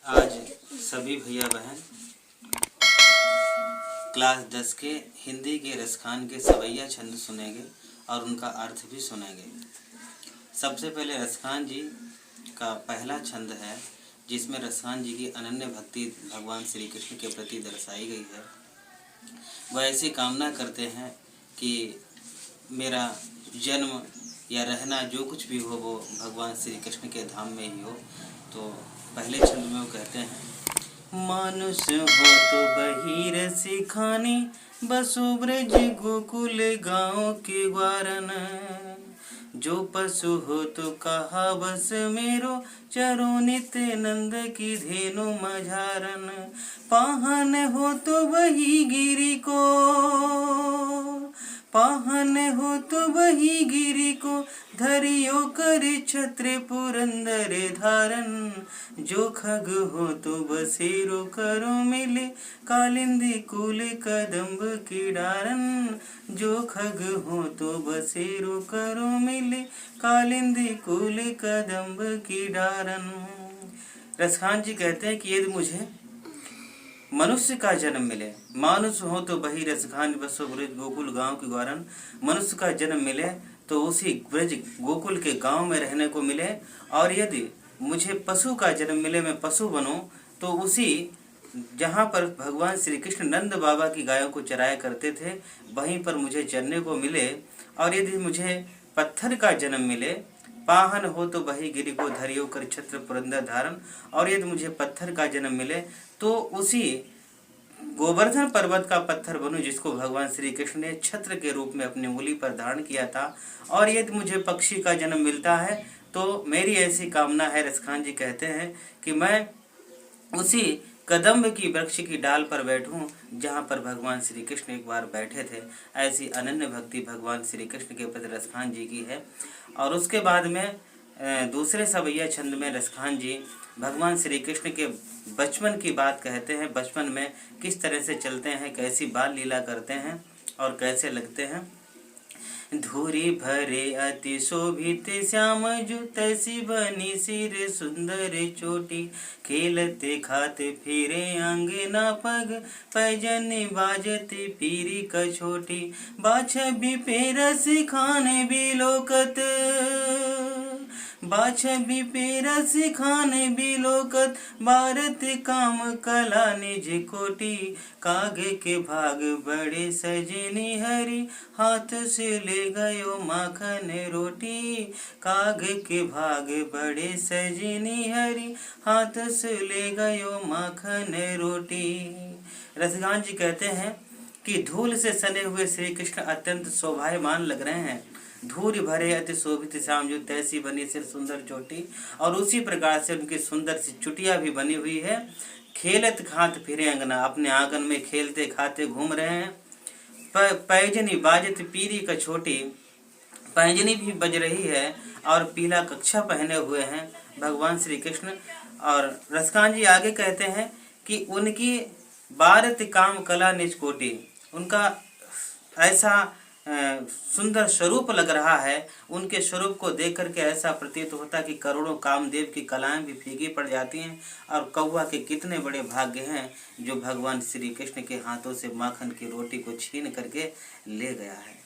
आज सभी भैया बहन क्लास 10 के हिंदी के रसखान के सवैया छंद सुनेंगे और उनका अर्थ भी सुनेंगे। सबसे पहले रसखान जी का पहला छंद है, जिसमें रसखान जी की अनन्य भक्ति भगवान श्री कृष्ण के प्रति दर्शाई गई है। वह ऐसी कामना करते हैं कि मेरा जन्म या रहना जो कुछ भी हो वो भगवान श्री कृष्ण के धाम में ही हो। तो पहले छंद में वो कहते हैं, मानुष हो तो बहिर सिखानी, बसु ब्रज गोकुल गाँव के ग्वारन। जो पशु हो तो कहा बस मेरो, चरो नित्य नंद की धेनु मझारन। पाहन हो तो वही गिरी को, पाहन हो तो वही गिरी को, धरियो कर छत्र पुरंदर धारन। जो खग हो तो बसेरो करो मिले, कालिंदी कुल कदम्ब की डारन। जो खग हो तो बसेरो करो मिले, कालिंदी कुल कदम्ब की डारन। रसखान जी कहते हैं कि यदि मुझे मनुष्य का जन्म मिले, मानुष हो तो बही रसखान बसो ब्रज गोकुल गांव के ग्वारन। मनुष्य का जन्म मिले तो उसी ब्रज गोकुल के गांव में रहने को मिले, और यदि मुझे पशु का जन्म मिले, मैं पशु बनूं, तो उसी जहाँ पर भगवान श्री कृष्ण नंद बाबा की गायों को चराया करते थे वहीं पर मुझे चरने को मिले। और यदि मुझे पत्थर का जन्म मिले, पाहन हो तो बही गिरी को, धरियो कर छत्र पुरंदर धारण। और यदि मुझे पत्थर का जन्म मिले तो उसी गोवर्धन पर्वत का पत्थर बनूं, जिसको भगवान श्री कृष्ण ने छत्र के रूप में अपनी उंगली पर धारण किया था। और यदि मुझे पक्षी का जन्म मिलता है तो मेरी ऐसी कामना है, रसखान जी कहते हैं, कि मैं उसी कदम्ब की वृक्ष की डाल पर बैठूं जहां पर भगवान श्री कृष्ण एक बार बैठे थे। ऐसी अनन्य भक्ति भगवान श्री कृष्ण के प्रति रसखान जी की है। और उसके बाद में दूसरे सवैया छंद में रसखान जी भगवान श्री कृष्ण के बचपन की बात कहते हैं। बचपन में किस तरह से चलते हैं, कैसी बाल लीला करते हैं और कैसे लगते हैं। धूरी भरे अति शोभित श्याम जो, तैसी बनी सिर सुंदर चोटी। खेलते खाते फिरे अंगना पग, पैजनी बाजती पीरी कछोटी। बाछ बिपेरस खाने बिलोकत, बाछ बिपेरस खाने बिलोकत। भारत काम कला निज कोटि, कागे के भाग बड़े सजनी हरी। हाथ से ले गयो माखन रोटी, कागे के भाग बड़े सजनी हरी। हाथ से ले गयो माखन रोटी। रसखान जी कहते हैं कि धूल से सने हुए श्री कृष्ण अत्यंत शोभायमान लग रहे हैं। धूल भरे अति शोभित श्याम जो, तैसी बनी सिर सुंदर चोटी। और उसी प्रकार से उनकी सुंदर सी चुटिया भी बनी हुई है। खेलत खात फिरे अंगना, अपने आंगन में खेलते खाते घूम रहे हैं। पैजनी बाजत पीरी कछोटी, पैजनी भी बज रही है और पीला कच्छा पहने हुए हैं भगवान श्री कृष्ण। और रसखान जी आगे कहते हैं कि उनकी भारत काम कला निज कोटि, उनका ऐसा सुंदर स्वरूप लग रहा है। उनके स्वरूप को देख करके ऐसा प्रतीत होता कि करोड़ों कामदेव की कलाएं भी फीकी पड़ जाती हैं। और कौवा के कितने बड़े भाग्य हैं जो भगवान श्री कृष्ण के हाथों से माखन की रोटी को छीन करके ले गया है।